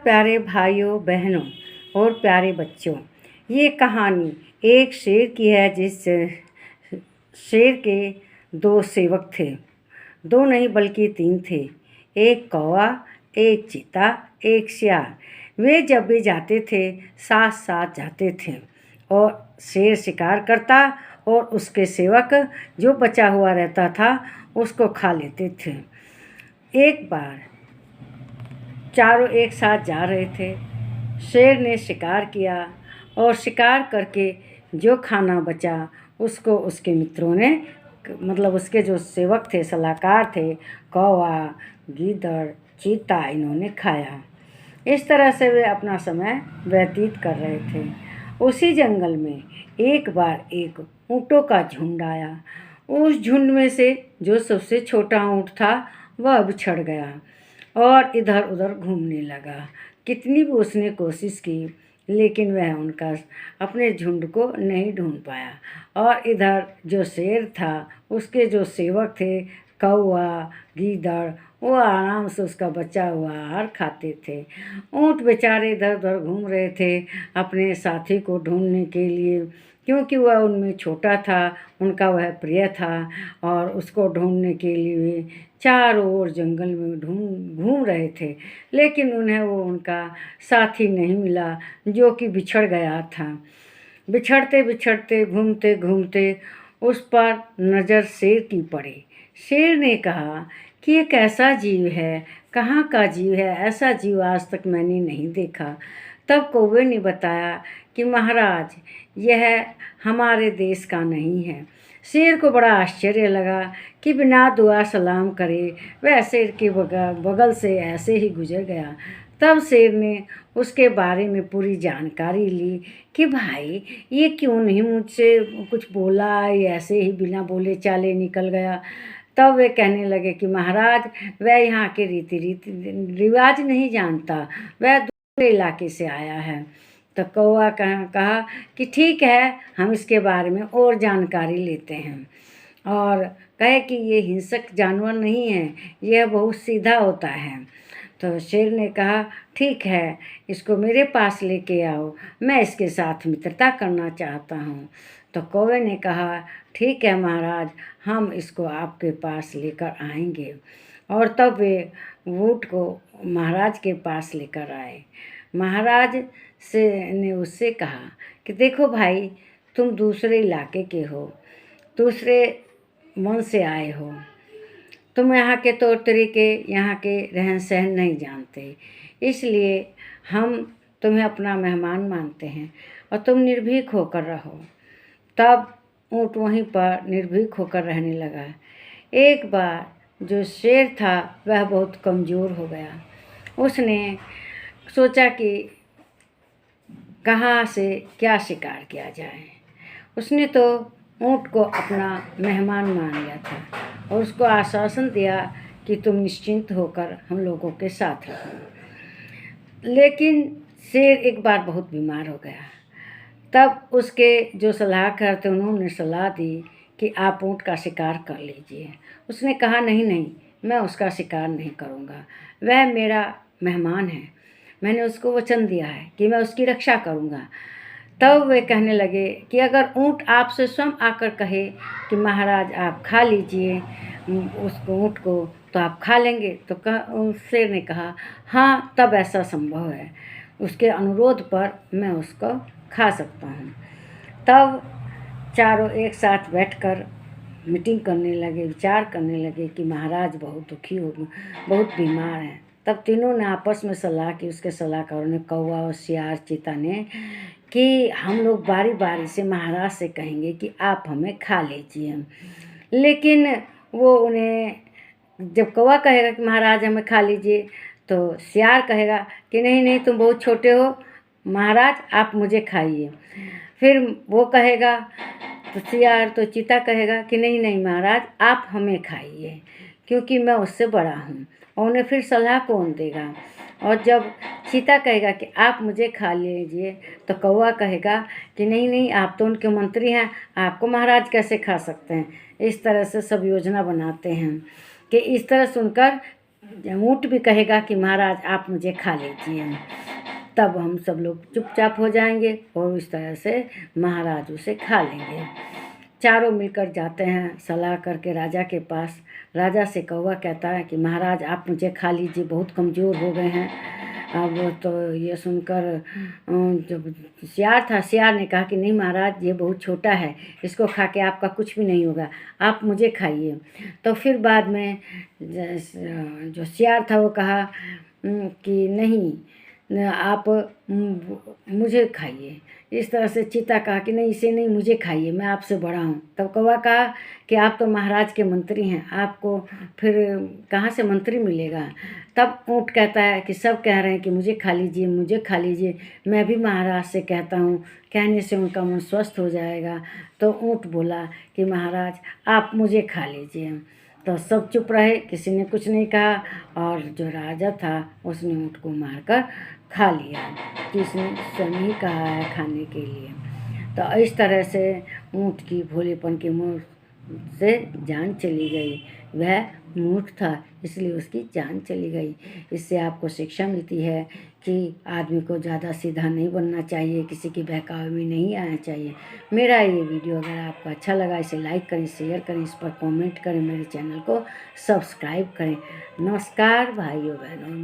प्यारे भाइयों बहनों और प्यारे बच्चों, ये कहानी एक शेर की है। जिस शेर के दो सेवक थे, दो नहीं बल्कि तीन थे। एक कौवा, एक चीता, एक सियार। वे जब भी जाते थे साथ साथ जाते थे और शेर शिकार करता और उसके सेवक जो बचा हुआ रहता था उसको खा लेते थे। एक बार चारों एक साथ जा रहे थे। शेर ने शिकार किया और शिकार करके जो खाना बचा उसको उसके मित्रों ने, मतलब उसके जो सेवक थे, सलाहकार थे, कौवा, गीदड़, चीता, इन्होंने खाया। इस तरह से वे अपना समय व्यतीत कर रहे थे। उसी जंगल में एक बार एक ऊँटों का झुंड आया। उस झुंड में से जो सबसे छोटा ऊँट था वह बिछड़ गया और इधर उधर घूमने लगा। कितनी भी उसने कोशिश की लेकिन वह उनका अपने झुंड को नहीं ढूंढ पाया। और इधर जो शेर था उसके जो सेवक थे, कौवा, गीदड़, वो आराम से उसका बचा हुआ आहार खाते थे। ऊँट बेचारे इधर उधर घूम रहे थे अपने साथी को ढूंढने के लिए, क्योंकि वह उनमें छोटा था, उनका वह प्रिय था और उसको ढूंढने के लिए चारों ओर जंगल में घूम रहे थे। लेकिन उन्हें वो उनका साथी नहीं मिला जो कि बिछड़ गया था। बिछड़ते बिछड़ते घूमते घूमते उस पर नज़र शेर की पड़ी। शेर ने कहा कि ये कैसा जीव है, कहाँ का जीव है, ऐसा जीव आज तक मैंने नहीं देखा। तब कौवे ने बताया कि महाराज, यह हमारे देश का नहीं है। शेर को बड़ा आश्चर्य लगा कि बिना दुआ सलाम करे वह शेर के बगल से ऐसे ही गुजर गया। तब शेर ने उसके बारे में पूरी जानकारी ली कि भाई ये क्यों नहीं मुझसे कुछ बोला, ये ऐसे ही बिना बोले चाले निकल गया। तब वे कहने लगे कि महाराज, वह यहाँ के रीति रिवाज नहीं जानता, वह दूसरे इलाके से आया है। तो कौवा कहा कि ठीक है, हम इसके बारे में और जानकारी लेते हैं। और कहे कि ये हिंसक जानवर नहीं है, यह बहुत सीधा होता है। तो शेर ने कहा ठीक है, इसको मेरे पास लेके आओ, मैं इसके साथ मित्रता करना चाहता हूँ। तो कौवे ने कहा ठीक है महाराज, हम इसको आपके पास लेकर आएंगे। और तब वे ऊँट को महाराज के पास लेकर आए। महाराज ने उससे कहा कि देखो भाई, तुम दूसरे इलाके के हो, दूसरे मन से आए हो, तुम यहाँ के तौर तरीके, यहाँ के रहन सहन नहीं जानते, इसलिए हम तुम्हें अपना मेहमान मानते हैं और तुम निर्भीक होकर रहो। तब ऊँट वहीं पर निर्भीक होकर रहने लगा। एक बार जो शेर था वह बहुत कमज़ोर हो गया। उसने सोचा कि कहाँ से क्या शिकार किया जाए। उसने तो ऊँट को अपना मेहमान मान लिया था और उसको आश्वासन दिया कि तुम निश्चिंत होकर हम लोगों के साथ रहो। लेकिन शेर एक बार बहुत बीमार हो गया। तब उसके जो सलाहकार थे उन्होंने सलाह दी कि आप ऊँट का शिकार कर लीजिए। उसने कहा नहीं नहीं, मैं उसका शिकार नहीं करूँगा, वह मेरा मेहमान है, मैंने उसको वचन दिया है कि मैं उसकी रक्षा करूँगा। तब वे कहने लगे कि अगर ऊँट आपसे स्वयं आकर कहे कि महाराज आप खा लीजिए उसको, ऊँट को, तो आप खा लेंगे? तो शेर ने कहा हाँ, तब ऐसा संभव है, उसके अनुरोध पर मैं उसको खा सकता हूँ। तब चारों एक साथ बैठकर मीटिंग करने लगे, विचार करने लगे कि महाराज बहुत दुखी हो, बहुत बीमार हैं। तब तीनों ने आपस में सलाह की, उसके सलाहकारों ने, कौवा और सियार, चीता ने, कि हम लोग बारी बारी से महाराज से कहेंगे कि आप हमें खा लीजिए। लेकिन वो उन्हें, जब कौवा कहेगा कि महाराज हमें खा लीजिए, तो सियार कहेगा कि नहीं नहीं, तुम बहुत छोटे हो महाराज, आप मुझे खाइए। फिर वो कहेगा तो सियार, तो चीता कहेगा कि नहीं नहीं महाराज, आप हमें खाइए क्योंकि मैं उससे बड़ा हूँ। और उन्हें फिर सलाह कौन देगा? और जब चीता कहेगा कि आप मुझे खा लीजिए, तो कौवा कहेगा कि नहीं नहीं, आप तो उनके मंत्री हैं, आपको महाराज कैसे खा सकते हैं। इस तरह से सब योजना बनाते हैं कि इस तरह सुनकर ऊँट भी कहेगा कि महाराज आप मुझे खा लीजिए, तब हम सब लोग चुपचाप हो जाएंगे और इस तरह से महाराज उसे खा लेंगे। चारों मिलकर जाते हैं सलाह करके राजा के पास। राजा से कौवा कहता है कि महाराज आप मुझे खा लीजिए, बहुत कमज़ोर हो गए हैं। अब तो ये सुनकर जब सियार था, सियार ने कहा कि नहीं महाराज, ये बहुत छोटा है, इसको खा के आपका कुछ भी नहीं होगा, आप मुझे खाइए। तो फिर बाद में जो सियार था वो कहा कि नहीं, आप मुझे खाइए। इस तरह से चीता कहा कि नहीं, इसे नहीं, मुझे खाइए, मैं आपसे बड़ा हूँ। तब कौवा कहा कि आप तो महाराज के मंत्री हैं, आपको फिर कहाँ से मंत्री मिलेगा। तब ऊँट कहता है कि सब कह रहे हैं कि मुझे खा लीजिए, मुझे खा लीजिए, मैं भी महाराज से कहता हूँ, कहने से उनका मन स्वस्थ हो जाएगा। तो ऊँट बोला कि महाराज आप मुझे खा लीजिए। तो सब चुप रहे, किसी ने कुछ नहीं कहा, और जो राजा था उसने ऊँट को मारकर खा लिया, किसने स्वयं ही कहा है खाने के लिए। तो इस तरह से ऊँट की भोलेपन के मुँह से जान चली गई। वह मूर्ख था इसलिए उसकी जान चली गई। इससे आपको शिक्षा मिलती है कि आदमी को ज़्यादा सीधा नहीं बनना चाहिए, किसी की बहकावे में नहीं आना चाहिए। मेरा ये वीडियो अगर आपको अच्छा लगा, इसे लाइक करें, शेयर करें, इस पर कमेंट करें, मेरे चैनल को सब्सक्राइब करें। नमस्कार भाइयों बहनों।